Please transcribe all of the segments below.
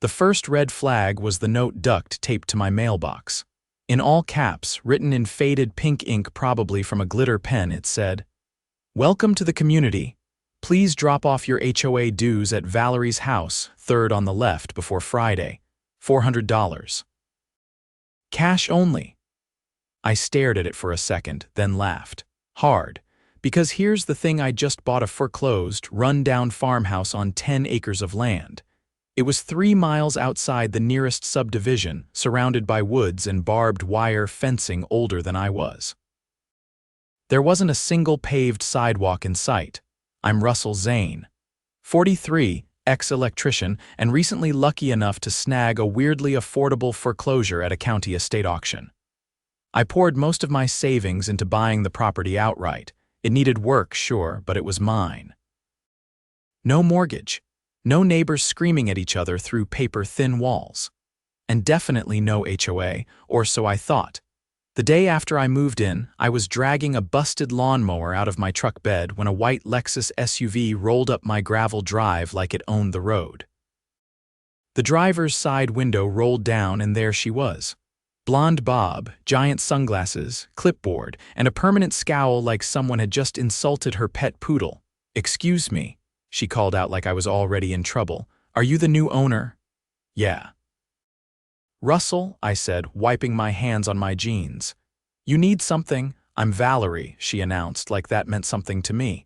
The first red flag was the note duct taped to my mailbox. In all caps, written in faded pink ink probably from a glitter pen, it said, "Welcome to the community. Please drop off your HOA dues at Valerie's house, 3rd on the left before Friday. $400. Cash only." I stared at it for a second, then laughed. Hard. Because here's the thing, I just bought a foreclosed, run-down farmhouse on 10 acres of land. It was 3 miles outside the nearest subdivision, surrounded by woods and barbed wire fencing older than I was. There wasn't a single paved sidewalk in sight. I'm Russell Zane, 43, ex-electrician, and recently lucky enough to snag a weirdly affordable foreclosure at a county estate auction. I poured most of my savings into buying the property outright. It needed work, sure, but it was mine. No mortgage. No neighbors screaming at each other through paper-thin walls. And definitely no HOA, or so I thought. The day after I moved in, I was dragging a busted lawnmower out of my truck bed when a white Lexus SUV rolled up my gravel drive like it owned the road. The driver's side window rolled down and there she was. Blonde bob, giant sunglasses, clipboard, and a permanent scowl like someone had just insulted her pet poodle. "Excuse me," she called out like I was already in trouble. "Are you the new owner?" "Yeah." "Russell," I said, wiping my hands on my jeans. "You need something?" "I'm Valerie," she announced like that meant something to me.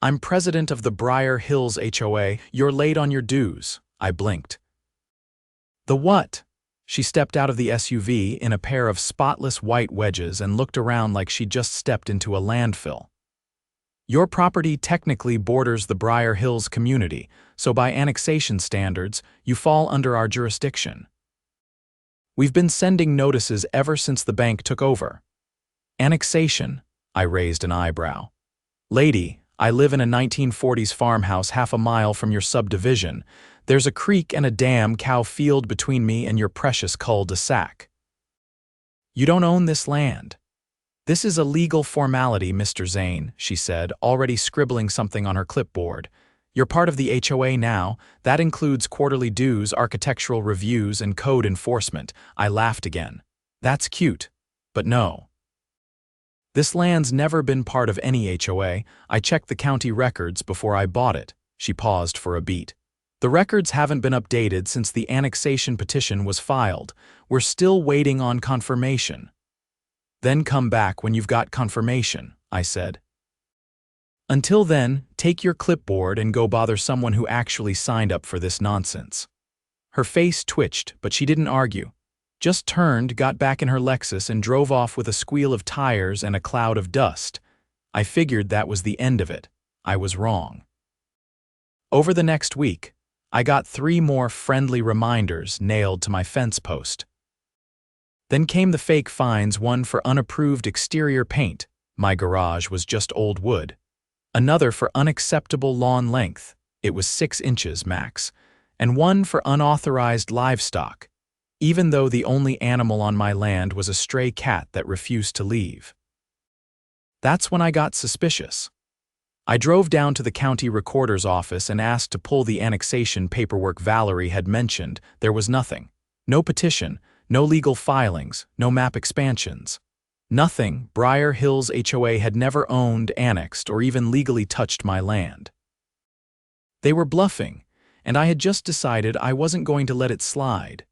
"I'm president of the Briar Hills HOA. You're late on your dues." I blinked. "The what?" She stepped out of the SUV in a pair of spotless white wedges and looked around like she'd just stepped into a landfill. "Your property technically borders the Briar Hills community, so by annexation standards, you fall under our jurisdiction. We've been sending notices ever since the bank took over." "Annexation?" I raised an eyebrow. "Lady, I live in a 1940s farmhouse half a mile from your subdivision. There's a creek and a damn cow field between me and your precious cul-de-sac. You don't own this land." "This is a legal formality, Mr. Zane," she said, already scribbling something on her clipboard. "You're part of the HOA now. That includes quarterly dues, architectural reviews, and code enforcement." I laughed again. "That's cute. But no. This land's never been part of any HOA. I checked the county records before I bought it." She paused for a beat. "The records haven't been updated since the annexation petition was filed. We're still waiting on confirmation." "Then come back when you've got confirmation," I said. "Until then, take your clipboard and go bother someone who actually signed up for this nonsense." Her face twitched, but she didn't argue. Just turned, got back in her Lexus, and drove off with a squeal of tires and a cloud of dust. I figured that was the end of it. I was wrong. Over the next week, I got 3 more friendly reminders nailed to my fence post. Then came the fake fines, one for unapproved exterior paint. My garage was just old wood. Another for unacceptable lawn length. It was 6 inches max. And one for unauthorized livestock, even though the only animal on my land was a stray cat that refused to leave. That's when I got suspicious. I drove down to the county recorder's office and asked to pull the annexation paperwork Valerie had mentioned. There was nothing. No petition, no legal filings, no map expansions. Nothing. Briar Hills HOA had never owned, annexed, or even legally touched my land. They were bluffing, and I had just decided I wasn't going to let it slide.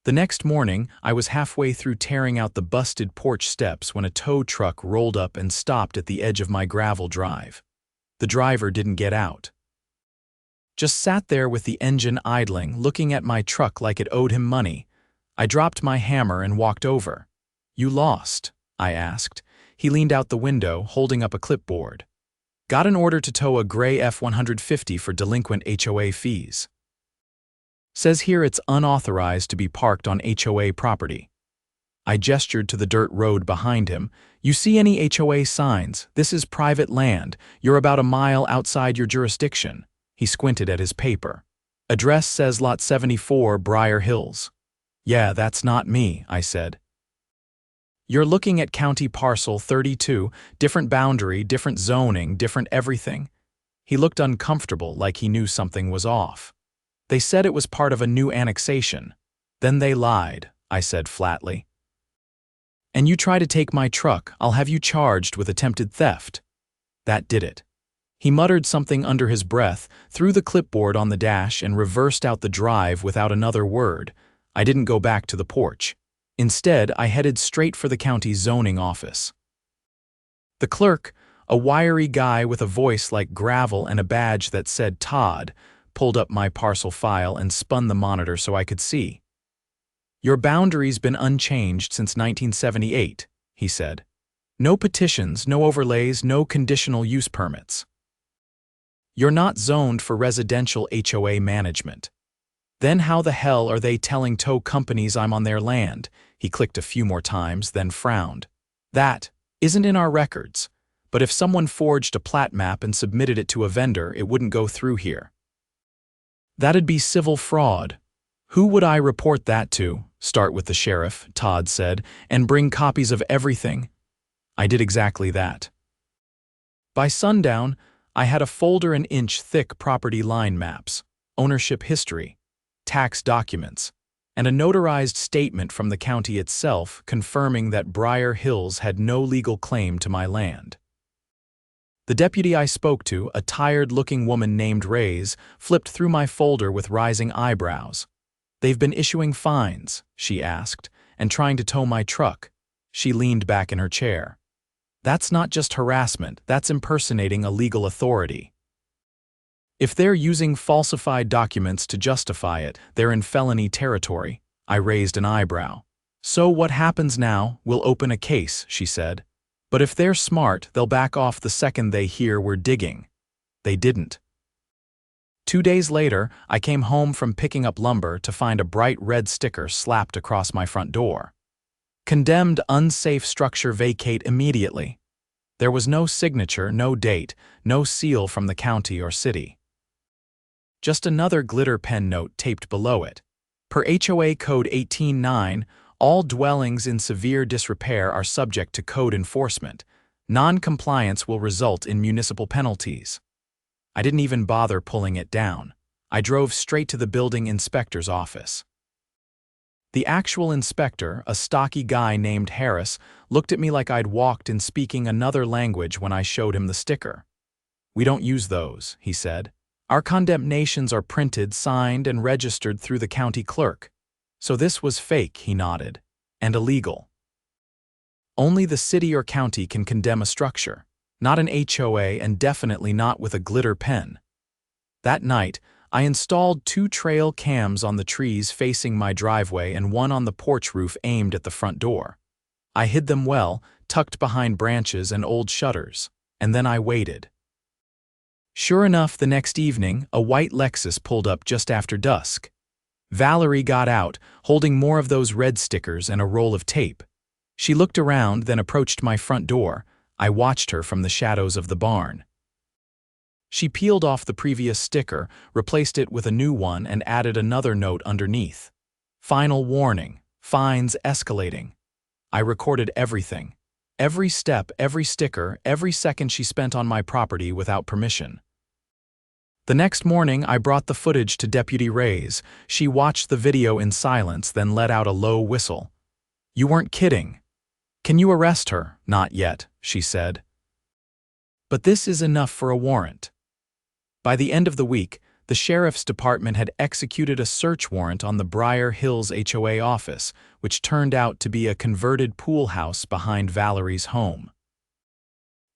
The next morning, I was halfway through tearing out the busted porch steps when a tow truck rolled up and stopped at the edge of my gravel drive. The driver didn't get out. Just sat there with the engine idling, looking at my truck like it owed him money. I dropped my hammer and walked over. "You lost?" I asked. He leaned out the window, holding up a clipboard. "Got an order to tow a gray F-150 for delinquent HOA fees. Says here it's unauthorized to be parked on HOA property." I gestured to the dirt road behind him. "You see any HOA signs? This is private land. You're about a mile outside your jurisdiction." He squinted at his paper. "Address says Lot 74, Briar Hills." "Yeah, that's not me," I said. "You're looking at County Parcel 32, different boundary, different zoning, different everything." He looked uncomfortable, like he knew something was off. They said it was part of a new annexation. Then they lied, I said flatly. And you try to take my truck, I'll have you charged with attempted theft. That did it. He muttered something under his breath, threw the clipboard on the dash, and reversed out the drive without another word. I didn't go back to the porch. Instead, I headed straight for the county zoning office. The clerk, a wiry guy with a voice like gravel and a badge that said Todd, pulled up my parcel file and spun the monitor so I could see. Your boundary's been unchanged since 1978, he said. No petitions, no overlays, no conditional use permits. You're not zoned for residential HOA management. Then how the hell are they telling tow companies I'm on their land? He clicked a few more times, then frowned. That isn't in our records, but if someone forged a plat map and submitted it to a vendor, it wouldn't go through here. That'd be civil fraud. Who would I report that to? Start with the sheriff, Todd said, and bring copies of everything. I did exactly that. By sundown, I had a folder an inch thick property line maps, ownership history, tax documents, and a notarized statement from the county itself confirming that Briar Hills had no legal claim to my land. The deputy I spoke to, a tired-looking woman named Reyes, flipped through my folder with rising eyebrows. They've been issuing fines, she asked, and trying to tow my truck. She leaned back in her chair. That's not just harassment, that's impersonating a legal authority. If they're using falsified documents to justify it, they're in felony territory. I raised an eyebrow. So what happens now? We'll open a case, she said. But if they're smart, they'll back off the second they hear we're digging. They didn't. 2 days later, I came home from picking up lumber to find a bright red sticker slapped across my front door. Condemned unsafe structure vacate immediately. There was no signature, no date, no seal from the county or city. Just another glitter pen note taped below it. Per HOA Code 18-9, all dwellings in severe disrepair are subject to code enforcement. Non-compliance will result in municipal penalties. I didn't even bother pulling it down. I drove straight to the building inspector's office. The actual inspector, a stocky guy named Harris, looked at me like I'd walked in speaking another language when I showed him the sticker. We don't use those, he said. Our condemnations are printed, signed, and registered through the county clerk. So this was fake, he nodded, and illegal. Only the city or county can condemn a structure, not an HOA, and definitely not with a glitter pen. That night, I installed 2 trail cams on the trees facing my driveway and one on the porch roof aimed at the front door. I hid them well, tucked behind branches and old shutters, and then I waited. Sure enough, the next evening, a white Lexus pulled up just after dusk. Valerie got out, holding more of those red stickers and a roll of tape. She looked around, then approached my front door. I watched her from the shadows of the barn. She peeled off the previous sticker, replaced it with a new one, and added another note underneath. Final warning, fines escalating. I recorded everything. Every step, every sticker, every second she spent on my property without permission. The next morning, I brought the footage to Deputy Reyes. She watched the video in silence, then let out a low whistle. You weren't kidding. Can you arrest her? Not yet, she said. But this is enough for a warrant. By the end of the week, the sheriff's department had executed a search warrant on the Briar Hills HOA office, which turned out to be a converted pool house behind Valerie's home.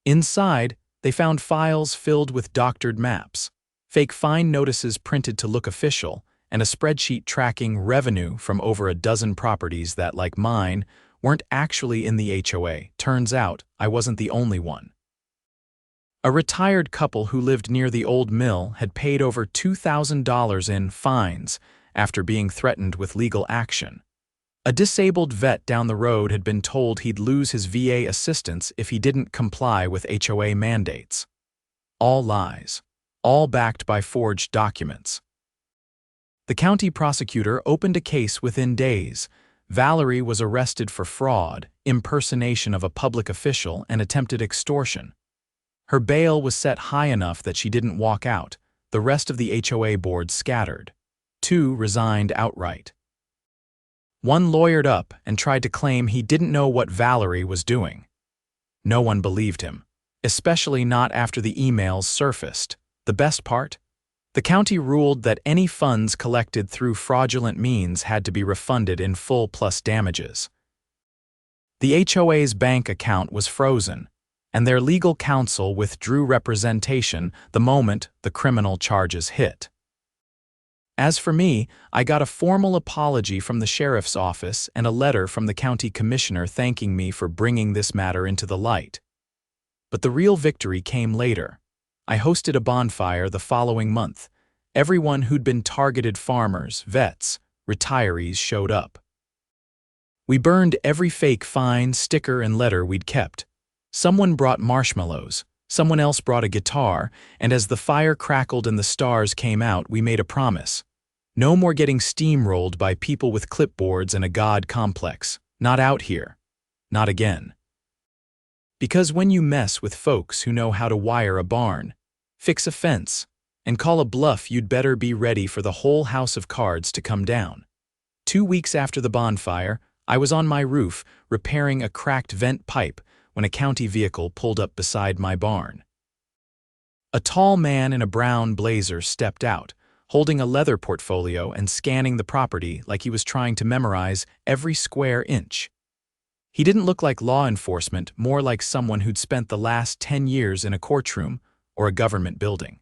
Inside, they found files filled with doctored maps, fake fine notices printed to look official, and a spreadsheet tracking revenue from over a dozen properties that, like mine, weren't actually in the HOA. Turns out, I wasn't the only one. A retired couple who lived near the old mill had paid over $2,000 in fines after being threatened with legal action. A disabled vet down the road had been told he'd lose his VA assistance if he didn't comply with HOA mandates. All lies, all backed by forged documents. The county prosecutor opened a case within days. Valerie was arrested for fraud, impersonation of a public official, and attempted extortion. Her bail was set high enough that she didn't walk out. The rest of the HOA board scattered. 2 resigned outright. One lawyered up and tried to claim he didn't know what Valerie was doing. No one believed him, especially not after the emails surfaced. The best part? The county ruled that any funds collected through fraudulent means had to be refunded in full plus damages. The HOA's bank account was frozen, and their legal counsel withdrew representation the moment the criminal charges hit. As for me, I got a formal apology from the sheriff's office and a letter from the county commissioner thanking me for bringing this matter into the light. But the real victory came later. I hosted a bonfire the following month. Everyone who'd been targeted, farmers, vets, retirees, showed up. We burned every fake fine, sticker, and letter we'd kept. Someone brought marshmallows, someone else brought a guitar, and as the fire crackled and the stars came out, we made a promise. No more getting steamrolled by people with clipboards and a god complex. Not out here. Not again. Because when you mess with folks who know how to wire a barn, fix a fence, and call a bluff, you'd better be ready for the whole house of cards to come down. 2 weeks after the bonfire, I was on my roof repairing a cracked vent pipe when a county vehicle pulled up beside my barn. A tall man in a brown blazer stepped out, holding a leather portfolio and scanning the property like he was trying to memorize every square inch. He didn't look like law enforcement, more like someone who'd spent the last 10 years in a courtroom or a government building.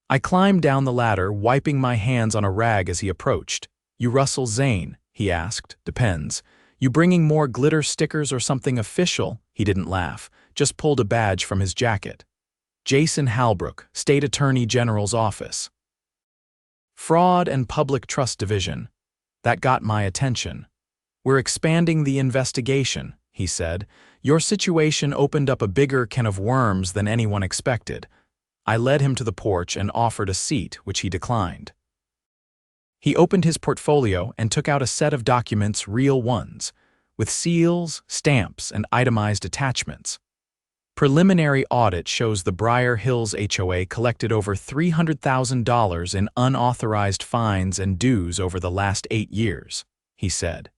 I climbed down the ladder, wiping my hands on a rag as he approached. "You Russell Zane?" he asked. "Depends. You bringing more glitter stickers or something official?" He didn't laugh, just pulled a badge from his jacket. "Jason Halbrook, State Attorney General's Office. Fraud and Public Trust Division." That got my attention. "We're expanding the investigation," he said. "Your situation opened up a bigger can of worms than anyone expected." I led him to the porch and offered a seat, which he declined. He opened his portfolio and took out a set of documents, real ones, with seals, stamps, and itemized attachments. Preliminary audit shows the Briar Hills HOA collected over $300,000 in unauthorized fines and dues over the last 8 years, he said.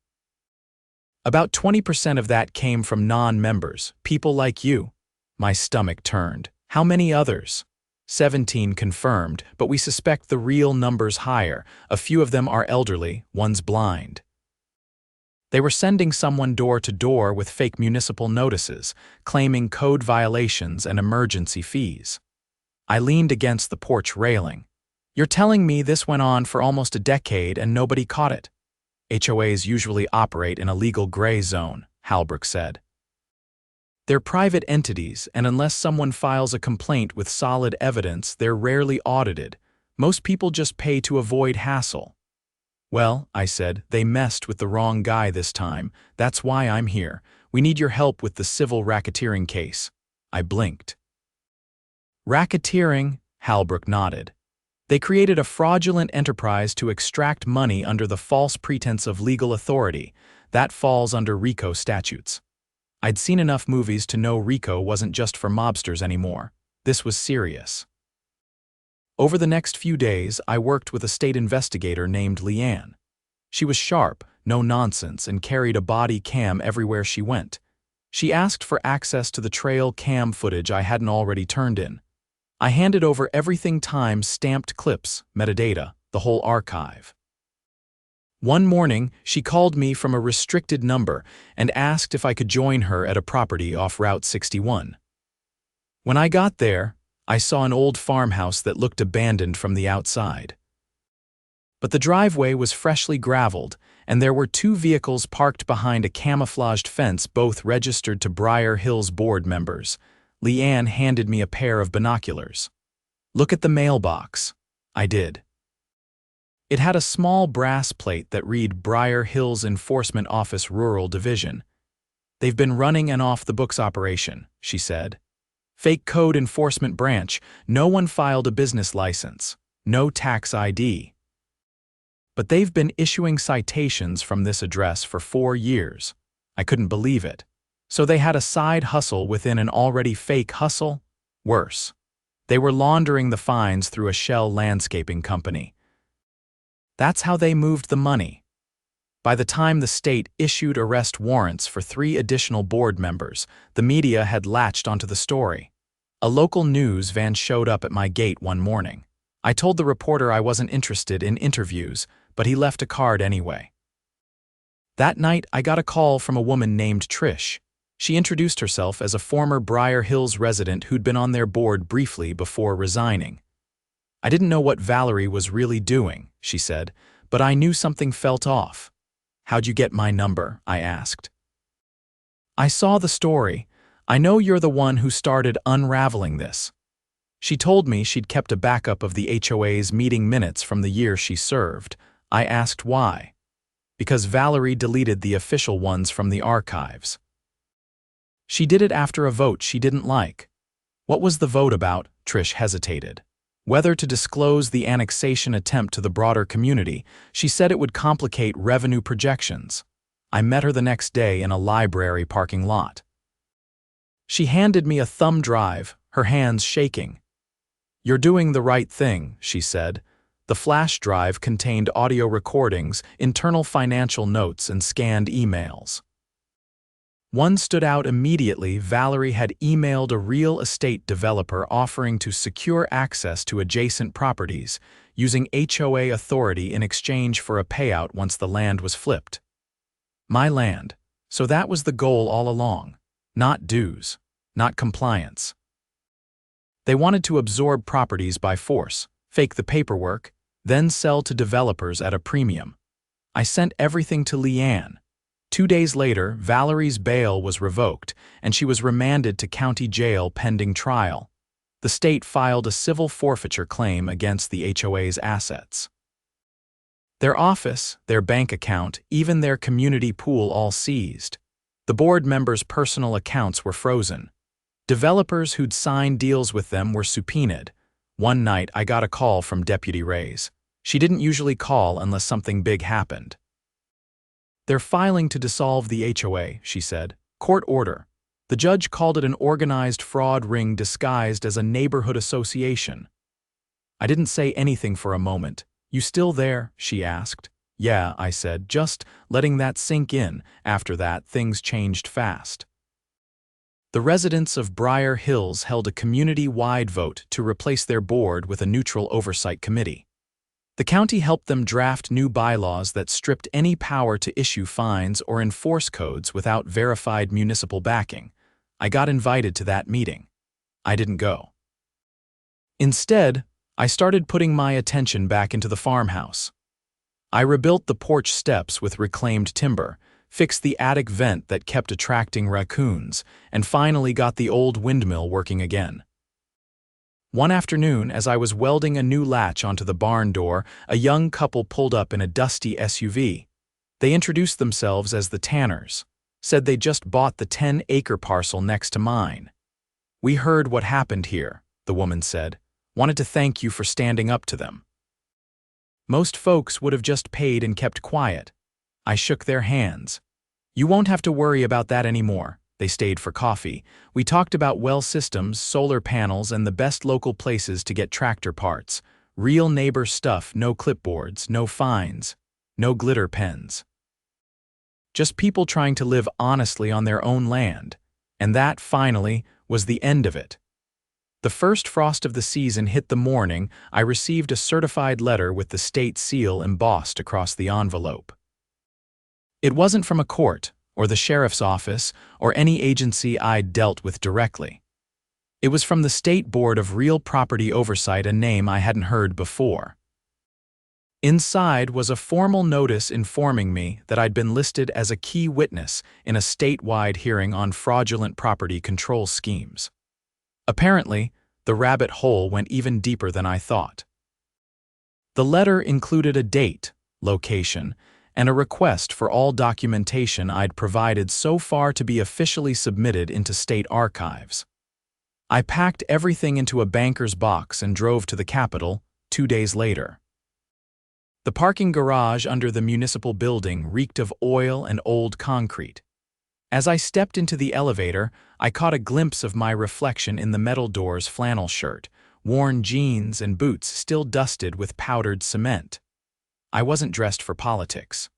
About 20% of that came from non-members, people like you. My stomach turned. How many others? 17 confirmed, but we suspect the real number's higher. A few of them are elderly, one's blind. They were sending someone door to door with fake municipal notices, claiming code violations and emergency fees. I leaned against the porch railing. "You're telling me this went on for almost a decade and nobody caught it?" "HOAs usually operate in a legal gray zone," Halbrook said. "They're private entities, and unless someone files a complaint with solid evidence, they're rarely audited. Most people just pay to avoid hassle." "Well," I said, "they messed with the wrong guy this time. That's why I'm here. We need your help with the civil racketeering case." I blinked. "Racketeering?" Halbrook nodded. "They created a fraudulent enterprise to extract money under the false pretense of legal authority. That falls under RICO statutes." I'd seen enough movies to know RICO wasn't just for mobsters anymore. This was serious. Over the next few days, I worked with a state investigator named Leanne. She was sharp, no nonsense, and carried a body cam everywhere she went. She asked for access to the trail cam footage I hadn't already turned in. I handed over everything: times, stamped clips, metadata, the whole archive. One morning, she called me from a restricted number and asked if I could join her at a property off Route 61. When I got there, I saw an old farmhouse that looked abandoned from the outside. But the driveway was freshly graveled, and there were 2 vehicles parked behind a camouflaged fence, both registered to Briar Hills board members. Leanne handed me a pair of binoculars. "Look at the mailbox." I did. It had a small brass plate that read Briar Hills Enforcement Office Rural Division. "They've been running an off-the-books operation," she said. "Fake code enforcement branch. No one filed a business license. No tax ID. But they've been issuing citations from this address for 4 years. I couldn't believe it. So they had a side hustle within an already fake hustle? Worse. They were laundering the fines through a shell landscaping company. That's how they moved the money. By the time the state issued arrest warrants for 3 additional board members, the media had latched onto the story. A local news van showed up at my gate one morning. I told the reporter I wasn't interested in interviews, but he left a card anyway. That night, I got a call from a woman named Trish. She introduced herself as a former Briar Hills resident who'd been on their board briefly before resigning. I didn't know what Valerie was really doing, she said, but I knew something felt off. How'd you get my number? I asked. I saw the story. I know you're the one who started unraveling this. She told me she'd kept a backup of the HOA's meeting minutes from the year she served. I asked why. Because Valerie deleted the official ones from the archives. She did it after a vote she didn't like. What was the vote about? Trish hesitated. Whether to disclose the annexation attempt to the broader community. She said it would complicate revenue projections. I met her the next day in a library parking lot. She handed me a thumb drive, her hands shaking. "You're doing the right thing," she said. The flash drive contained audio recordings, internal financial notes, and scanned emails. One stood out immediately. Valerie had emailed a real estate developer offering to secure access to adjacent properties, using HOA authority in exchange for a payout once the land was flipped. My land. So that was the goal all along. Not dues. Not compliance. They wanted to absorb properties by force, fake the paperwork, then sell to developers at a premium. I sent everything to Leanne. 2 days later, Valerie's bail was revoked, and she was remanded to county jail pending trial. The state filed a civil forfeiture claim against the HOA's assets. Their office, their bank account, even their community pool all seized. The board members' personal accounts were frozen. Developers who'd signed deals with them were subpoenaed. One night, I got a call from Deputy Reyes. She didn't usually call unless something big happened. "They're filing to dissolve the HOA," she said. "Court order." The judge called it an organized fraud ring disguised as a neighborhood association. I didn't say anything for a moment. "You still there?" she asked. "Yeah," I said, just letting that sink in. After that, things changed fast. The residents of Briar Hills held a community-wide vote to replace their board with a neutral oversight committee. The county helped them draft new bylaws that stripped any power to issue fines or enforce codes without verified municipal backing. I got invited to that meeting. I didn't go. Instead, I started putting my attention back into the farmhouse. I rebuilt the porch steps with reclaimed timber, fixed the attic vent that kept attracting raccoons, and finally got the old windmill working again. One afternoon, as I was welding a new latch onto the barn door, a young couple pulled up in a dusty SUV. They introduced themselves as the Tanners, said they just bought the 10-acre parcel next to mine. "We heard what happened here," the woman said. "Wanted to thank you for standing up to them." Most folks would have just paid and kept quiet. I shook their hands. "You won't have to worry about that anymore." They stayed for coffee. We talked about well systems, solar panels, and the best local places to get tractor parts. Real neighbor stuff, no clipboards, no fines, no glitter pens. Just people trying to live honestly on their own land. And that, finally, was the end of it. The first frost of the season hit the morning I received a certified letter with the state seal embossed across the envelope. It wasn't from a court, or the sheriff's office, or any agency I'd dealt with directly. It was from the State Board of Real Property Oversight, a name I hadn't heard before. Inside was a formal notice informing me that I'd been listed as a key witness in a statewide hearing on fraudulent property control schemes. Apparently, the rabbit hole went even deeper than I thought. The letter included a date, location, and a request for all documentation I'd provided so far to be officially submitted into state archives. I packed everything into a banker's box and drove to the Capitol 2 days later. The parking garage under the municipal building reeked of oil and old concrete. As I stepped into the elevator, I caught a glimpse of my reflection in the metal door's flannel shirt, worn jeans and boots still dusted with powdered cement. I wasn't dressed for politics.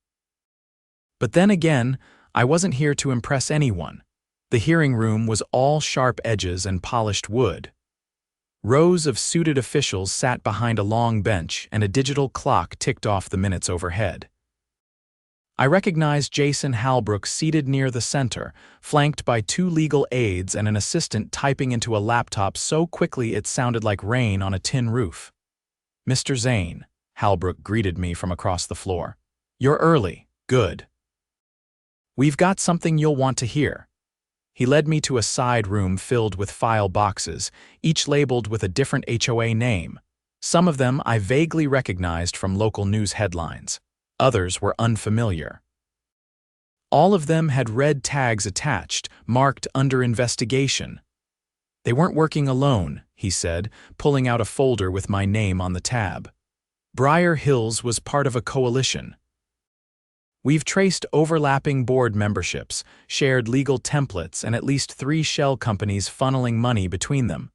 But then again, I wasn't here to impress anyone. The hearing room was all sharp edges and polished wood. Rows of suited officials sat behind a long bench, and a digital clock ticked off the minutes overhead. I recognized Jason Halbrook seated near the center, flanked by 2 legal aides and an assistant typing into a laptop so quickly it sounded like rain on a tin roof. "Mr. Zane," Halbrook greeted me from across the floor. "You're early. Good. We've got something you'll want to hear." He led me to a side room filled with file boxes, each labeled with a different HOA name. Some of them I vaguely recognized from local news headlines. Others were unfamiliar. All of them had red tags attached, marked under investigation. "They weren't working alone," he said, pulling out a folder with my name on the tab. "Briar Hills was part of a coalition. We've traced overlapping board memberships, shared legal templates, and at least 3 shell companies funneling money between them."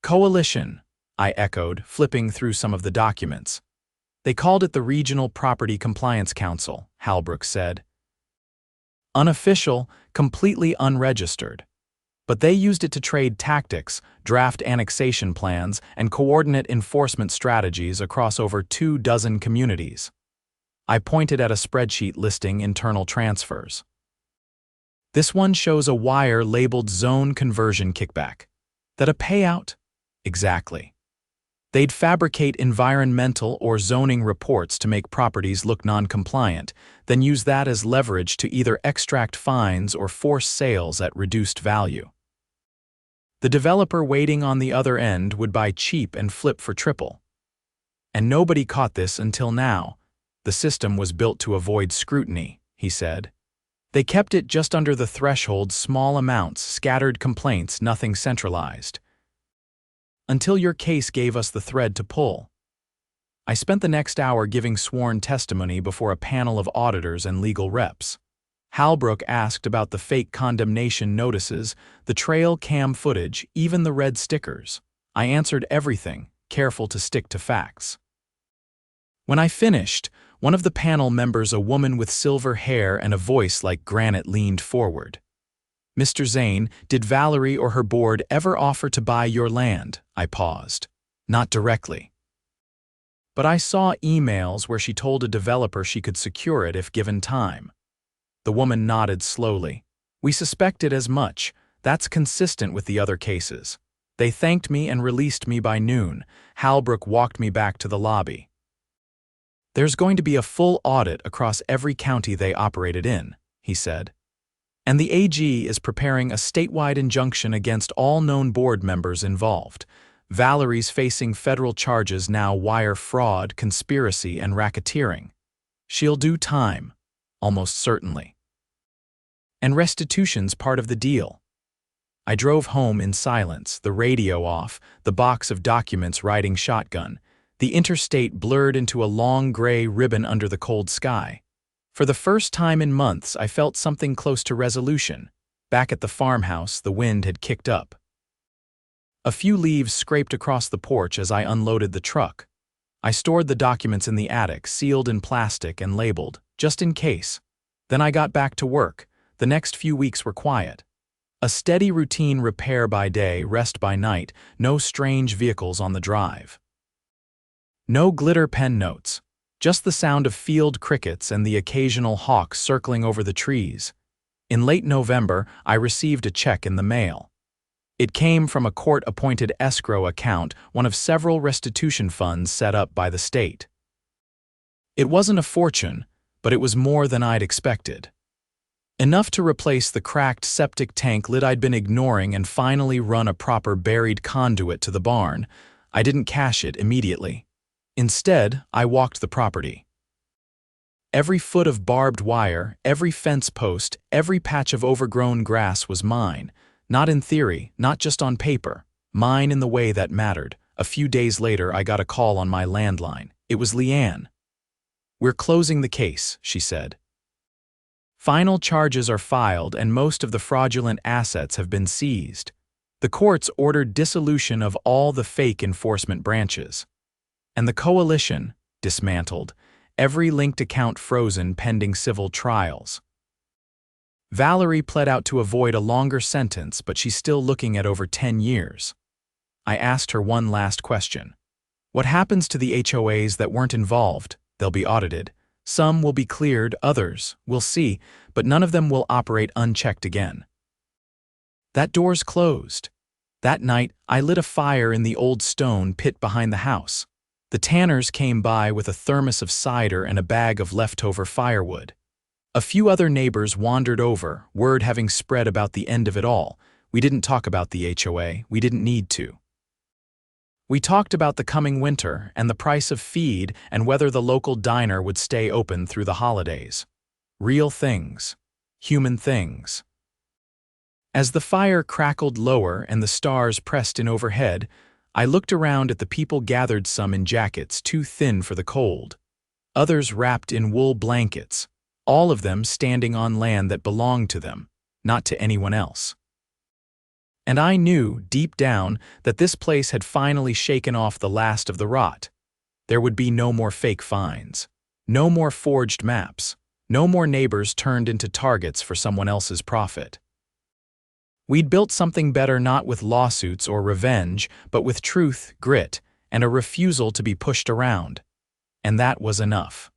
"Coalition," I echoed, flipping through some of the documents. "They called it the Regional Property Compliance Council," Halbrook said. "Unofficial, completely unregistered. But they used it to trade tactics, draft annexation plans, and coordinate enforcement strategies across over 24 communities." I pointed at a spreadsheet listing internal transfers. "This one shows a wire labeled Zone Conversion Kickback." "That a payout?" "Exactly. They'd fabricate environmental or zoning reports to make properties look non-compliant, then use that as leverage to either extract fines or force sales at reduced value. The developer waiting on the other end would buy cheap and flip for triple. And nobody caught this until now. The system was built to avoid scrutiny," he said. "They kept it just under the threshold, small amounts, scattered complaints, nothing centralized. Until your case gave us the thread to pull." I spent the next hour giving sworn testimony before a panel of auditors and legal reps. Halbrook asked about the fake condemnation notices, the trail cam footage, even the red stickers. I answered everything, careful to stick to facts. When I finished, one of the panel members, a woman with silver hair and a voice like granite, leaned forward. "Mr. Zane, did Valerie or her board ever offer to buy your land?" I paused. "Not directly. But I saw emails where she told a developer she could secure it if given time." The woman nodded slowly. "We suspected as much. That's consistent with the other cases." They thanked me and released me by noon. Halbrook walked me back to the lobby. "There's going to be a full audit across every county they operated in," he said. "And the AG is preparing a statewide injunction against all known board members involved. Valerie's facing federal charges now: wire fraud, conspiracy, and racketeering. She'll do time, almost certainly. And restitution's part of the deal." I drove home in silence, the radio off, the box of documents riding shotgun. The interstate blurred into a long gray ribbon under the cold sky. For the first time in months, I felt something close to resolution. Back at the farmhouse, the wind had kicked up. A few leaves scraped across the porch as I unloaded the truck. I stored the documents in the attic, sealed in plastic and labeled, just in case. Then I got back to work. The next few weeks were quiet. A steady routine: repair by day, rest by night, no strange vehicles on the drive. No glitter pen notes. Just the sound of field crickets and the occasional hawk circling over the trees. In late November, I received a check in the mail. It came from a court-appointed escrow account, one of several restitution funds set up by the state. It wasn't a fortune, but it was more than I'd expected. Enough to replace the cracked septic tank lid I'd been ignoring and finally run a proper buried conduit to the barn. I didn't cash it immediately. Instead, I walked the property. Every foot of barbed wire, every fence post, every patch of overgrown grass was mine. Not in theory, not just on paper. Mine in the way that mattered. A few days later, I got a call on my landline. It was Leanne. "We're closing the case," she said. "Final charges are filed and most of the fraudulent assets have been seized. The courts ordered dissolution of all the fake enforcement branches. And the coalition, dismantled, every linked account frozen pending civil trials. Valerie pled out to avoid a longer sentence, but she's still looking at over 10 years. I asked her one last question. What happens to the HOAs that weren't involved? They'll be audited. Some will be cleared, others, we'll see, but none of them will operate unchecked again. That door's closed. That night, I lit a fire in the old stone pit behind the house. The Tanners came by with a thermos of cider and a bag of leftover firewood. A few other neighbors wandered over, word having spread about the end of it all. We didn't talk about the HOA, we didn't need to. We talked about the coming winter and the price of feed and whether the local diner would stay open through the holidays. Real things. Human things. As the fire crackled lower and the stars pressed in overhead, I looked around at the people gathered, some in jackets too thin for the cold, others wrapped in wool blankets, all of them standing on land that belonged to them, not to anyone else. And I knew, deep down, that this place had finally shaken off the last of the rot. There would be no more fake fines, no more forged maps, no more neighbors turned into targets for someone else's profit. We'd built something better, not with lawsuits or revenge, but with truth, grit, and a refusal to be pushed around. And that was enough.